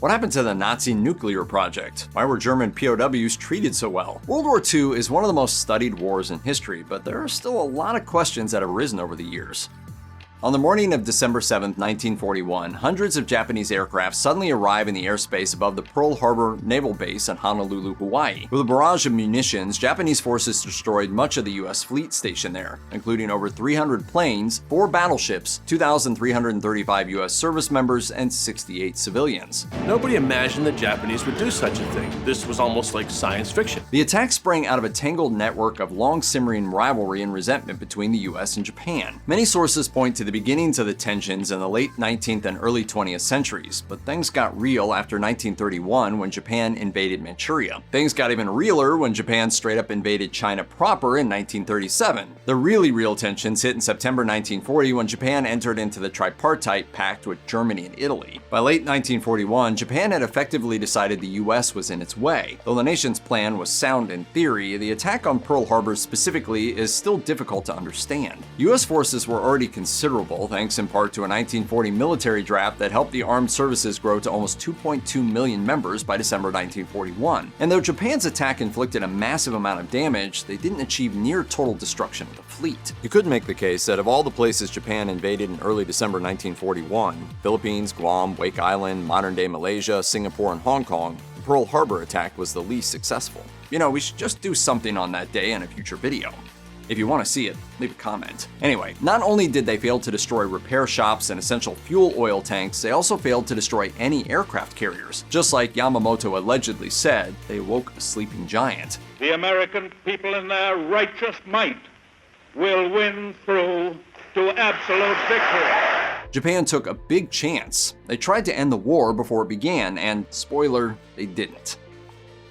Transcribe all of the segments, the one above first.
What happened to the Nazi nuclear project? Why were German POWs treated so well? World War II is one of the most studied wars in history, but there are still a lot of questions that have arisen over the years. On the morning of December 7, 1941, hundreds of Japanese aircraft suddenly arrive in the airspace above the Pearl Harbor Naval Base in Honolulu, Hawaii. With a barrage of munitions, Japanese forces destroyed much of the U.S. fleet stationed there, including over 300 planes, 4 battleships, 2,335 U.S. service members, and 68 civilians. Nobody imagined the Japanese would do such a thing. This was almost like science fiction. The attack sprang out of a tangled network of long-simmering rivalry and resentment between the U.S. and Japan. Many sources point to the beginnings of the tensions in the late 19th and early 20th centuries, but things got real after 1931 when Japan invaded Manchuria. Things got even realer when Japan straight up invaded China proper in 1937. The really real tensions hit in September 1940 when Japan entered into the tripartite pact with Germany and Italy. By late 1941, Japan had effectively decided the US was in its way. Though the nation's plan was sound in theory, the attack on Pearl Harbor specifically is still difficult to understand. US forces were already considerable, thanks in part to a 1940 military draft that helped the armed services grow to almost 2.2 million members by December 1941. And though Japan's attack inflicted a massive amount of damage, they didn't achieve near total destruction of the fleet. You could make the case that of all the places Japan invaded in early December 1941, Philippines, Guam, Wake Island, modern-day Malaysia, Singapore, and Hong Kong, the Pearl Harbor attack was the least successful. You know, we should just do something on that day in a future video. If you want to see it, leave a comment. Anyway, not only did they fail to destroy repair shops and essential fuel oil tanks, they also failed to destroy any aircraft carriers. Just like Yamamoto allegedly said, they woke a sleeping giant. The American people in their righteous might will win through to absolute victory. Japan took a big chance. They tried to end the war before it began, and spoiler, they didn't.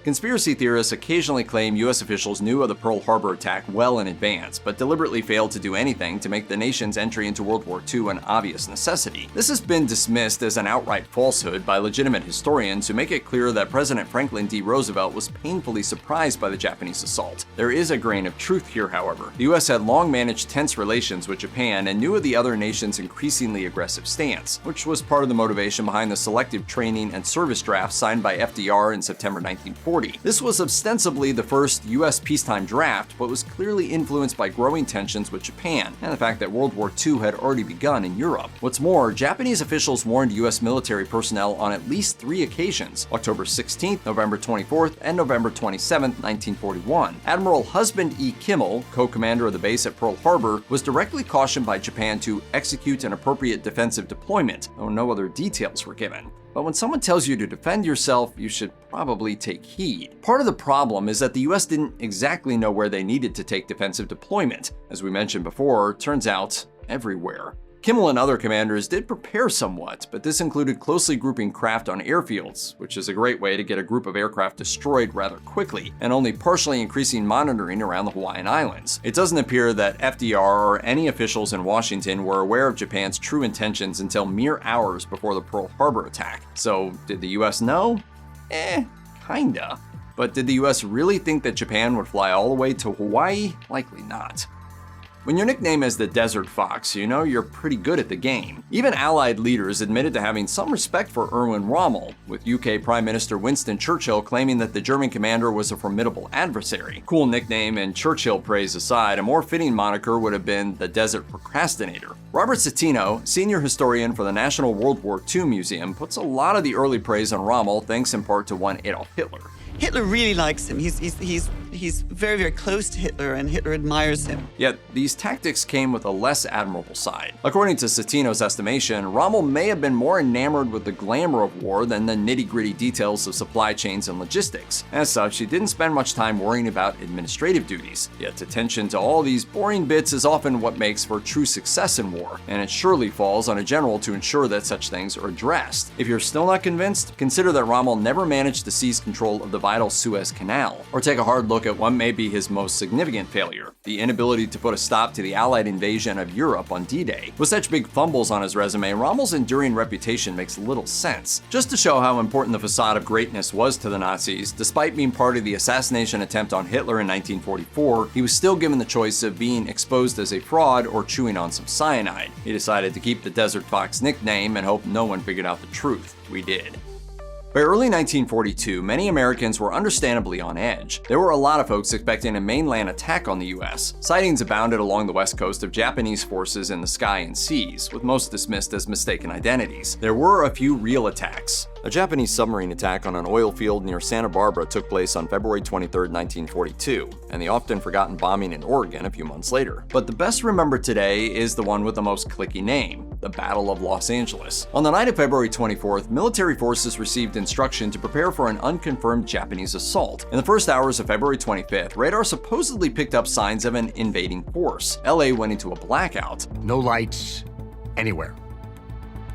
Conspiracy theorists occasionally claim US officials knew of the Pearl Harbor attack well in advance, but deliberately failed to do anything to make the nation's entry into World War II an obvious necessity. This has been dismissed as an outright falsehood by legitimate historians who make it clear that President Franklin D. Roosevelt was painfully surprised by the Japanese assault. There is a grain of truth here, however. The US had long managed tense relations with Japan and knew of the other nation's increasingly aggressive stance, which was part of the motivation behind the selective training and service draft signed by FDR in September 1940. This was ostensibly the first US peacetime draft, but was clearly influenced by growing tensions with Japan and the fact that World War II had already begun in Europe. What's more, Japanese officials warned US military personnel on at least 3 occasions: October 16th, November 24th, and November 27th, 1941. Admiral Husband E. Kimmel, co-commander of the base at Pearl Harbor, was directly cautioned by Japan to execute an appropriate defensive deployment, though no other details were given. But when someone tells you to defend yourself, you should probably take heed. Part of the problem is that the US didn't exactly know where they needed to take defensive deployment. As we mentioned before, turns out everywhere. Kimmel and other commanders did prepare somewhat, but this included closely grouping craft on airfields, which is a great way to get a group of aircraft destroyed rather quickly, and only partially increasing monitoring around the Hawaiian Islands. It doesn't appear that FDR or any officials in Washington were aware of Japan's true intentions until mere hours before the Pearl Harbor attack. So, did the US know? Kinda. But did the US really think that Japan would fly all the way to Hawaii? Likely not. When your nickname is the Desert Fox, you know you're pretty good at the game. Even Allied leaders admitted to having some respect for Erwin Rommel, with UK Prime Minister Winston Churchill claiming that the German commander was a formidable adversary. Cool nickname and Churchill praise aside, a more fitting moniker would have been the Desert Procrastinator. Robert Citino, senior historian for the National World War II Museum, puts a lot of the early praise on Rommel thanks in part to one Adolf Hitler. Hitler really likes him. He's very, very close to Hitler, and Hitler admires him. Yet, these tactics came with a less admirable side. According to Citino's estimation, Rommel may have been more enamored with the glamour of war than the nitty-gritty details of supply chains and logistics. As such, he didn't spend much time worrying about administrative duties. Yet, attention to all these boring bits is often what makes for true success in war, and it surely falls on a general to ensure that such things are addressed. If you're still not convinced, consider that Rommel never managed to seize control of the vital Suez Canal, or take a hard look at what may be his most significant failure, the inability to put a stop to the Allied invasion of Europe on D-Day. With such big fumbles on his resume, Rommel's enduring reputation makes little sense. Just to show how important the facade of greatness was to the Nazis, despite being part of the assassination attempt on Hitler in 1944, he was still given the choice of being exposed as a fraud or chewing on some cyanide. He decided to keep the Desert Fox nickname and hope no one figured out the truth. We did. By early 1942, many Americans were understandably on edge. There were a lot of folks expecting a mainland attack on the US. Sightings abounded along the west coast of Japanese forces in the sky and seas, with most dismissed as mistaken identities. There were a few real attacks. A Japanese submarine attack on an oil field near Santa Barbara took place on February 23, 1942, and the often forgotten bombing in Oregon a few months later. But the best remembered today is the one with the most clicky name, the Battle of Los Angeles. On the night of February 24th, military forces received instruction to prepare for an unconfirmed Japanese assault. In the first hours of February 25th, radar supposedly picked up signs of an invading force. LA went into a blackout. No lights anywhere.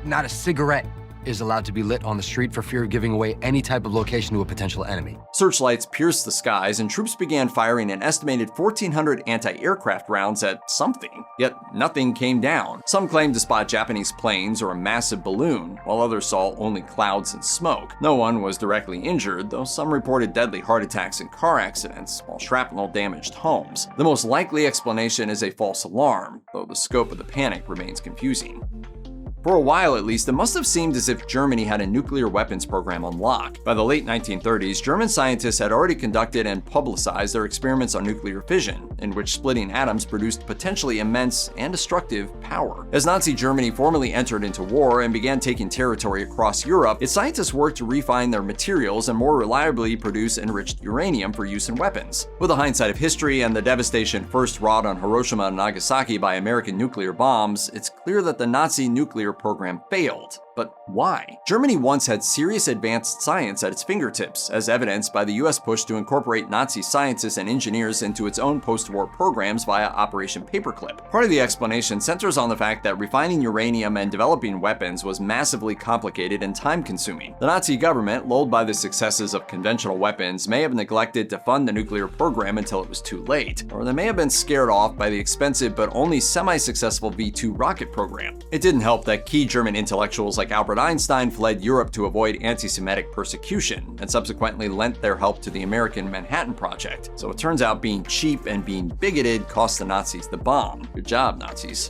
Not a cigarette is allowed to be lit on the street for fear of giving away any type of location to a potential enemy. Searchlights pierced the skies, and troops began firing an estimated 1,400 anti-aircraft rounds at something. Yet nothing came down. Some claimed to spot Japanese planes or a massive balloon, while others saw only clouds and smoke. No one was directly injured, though some reported deadly heart attacks and car accidents, while shrapnel damaged homes. The most likely explanation is a false alarm, though the scope of the panic remains confusing. For a while at least, it must have seemed as if Germany had a nuclear weapons program on lock. By the late 1930s, German scientists had already conducted and publicized their experiments on nuclear fission, in which splitting atoms produced potentially immense and destructive power. As Nazi Germany formally entered into war and began taking territory across Europe, its scientists worked to refine their materials and more reliably produce enriched uranium for use in weapons. With the hindsight of history and the devastation first wrought on Hiroshima and Nagasaki by American nuclear bombs, it's clear that the Nazi nuclear program failed. But why? Germany once had serious advanced science at its fingertips, as evidenced by the US push to incorporate Nazi scientists and engineers into its own post-war programs via Operation Paperclip. Part of the explanation centers on the fact that refining uranium and developing weapons was massively complicated and time-consuming. The Nazi government, lulled by the successes of conventional weapons, may have neglected to fund the nuclear program until it was too late, or they may have been scared off by the expensive but only semi-successful V-2 rocket program. It didn't help that key German intellectuals like Albert Einstein fled Europe to avoid anti-Semitic persecution, and subsequently lent their help to the American Manhattan Project. So it turns out being cheap and being bigoted cost the Nazis the bomb. Good job, Nazis.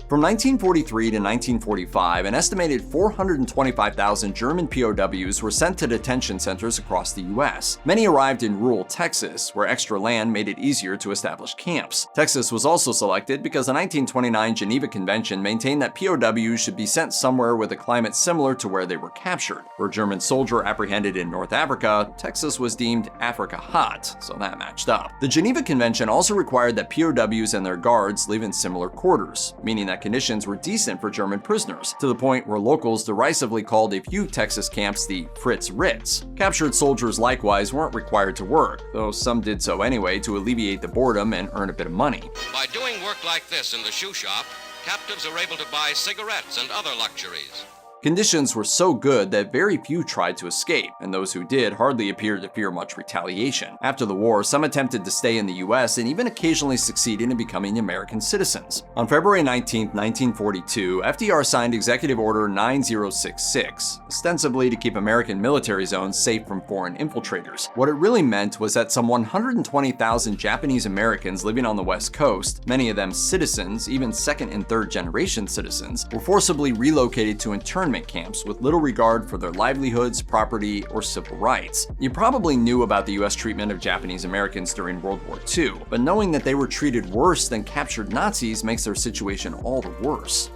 From 1943 to 1945, an estimated 425,000 German POWs were sent to detention centers across the US. Many arrived in rural Texas, where extra land made it easier to establish camps. Texas was also selected because the 1929 Geneva Convention maintained that POWs should be sent somewhere with a climate similar to where they were captured. For a German soldier apprehended in North Africa, Texas was deemed Africa hot, so that matched up. The Geneva Convention also required that POWs and their guards live in similar quarters, meaning that conditions were decent for German prisoners, to the point where locals derisively called a few Texas camps the Fritz Ritz. Captured soldiers likewise weren't required to work, though some did so anyway to alleviate the boredom and earn a bit of money. By doing work like this in the shoe shop, captives are able to buy cigarettes and other luxuries. Conditions were so good that very few tried to escape, and those who did hardly appeared to fear much retaliation. After the war, some attempted to stay in the US and even occasionally succeeded in becoming American citizens. On February 19, 1942, FDR signed Executive Order 9066, ostensibly to keep American military zones safe from foreign infiltrators. What it really meant was that some 120,000 Japanese Americans living on the West Coast, many of them citizens, even second and third generation citizens, were forcibly relocated to internment camps with little regard for their livelihoods, property, or civil rights. You probably knew about the US treatment of Japanese Americans during World War II, but knowing that they were treated worse than captured Nazis makes their situation all the worse.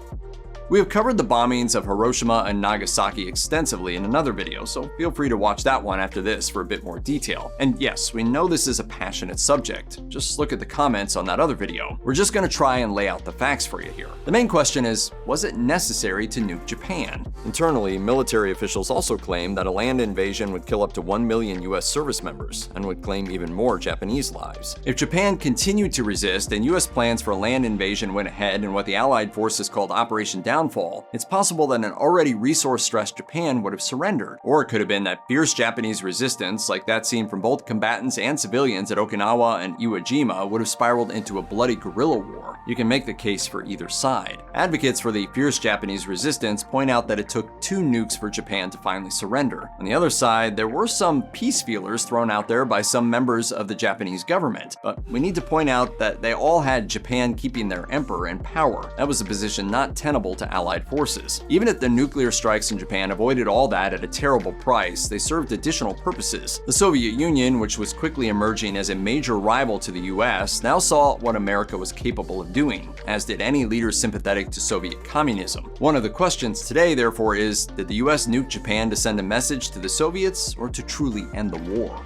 We have covered the bombings of Hiroshima and Nagasaki extensively in another video, so feel free to watch that one after this for a bit more detail. And yes, we know this is a passionate subject. Just look at the comments on that other video. We're just gonna try and lay out the facts for you here. The main question is, was it necessary to nuke Japan? Internally, military officials also claimed that a land invasion would kill up to 1 million US service members, and would claim even more Japanese lives. If Japan continued to resist and US plans for a land invasion went ahead in what the Allied forces called Operation Downfall, it's possible that an already resource-stressed Japan would have surrendered. Or it could have been that fierce Japanese resistance, like that seen from both combatants and civilians at Okinawa and Iwo Jima, would have spiraled into a bloody guerrilla war. You can make the case for either side. Advocates for the fierce Japanese resistance point out that it took 2 nukes for Japan to finally surrender. On the other side, there were some peace feelers thrown out there by some members of the Japanese government, but we need to point out that they all had Japan keeping their emperor in power. That was a position not tenable to to Allied forces. Even if the nuclear strikes in Japan avoided all that at a terrible price, they served additional purposes. The Soviet Union, which was quickly emerging as a major rival to the US, now saw what America was capable of doing, as did any leader sympathetic to Soviet communism. One of the questions today, therefore, is, did the US nuke Japan to send a message to the Soviets or to truly end the war?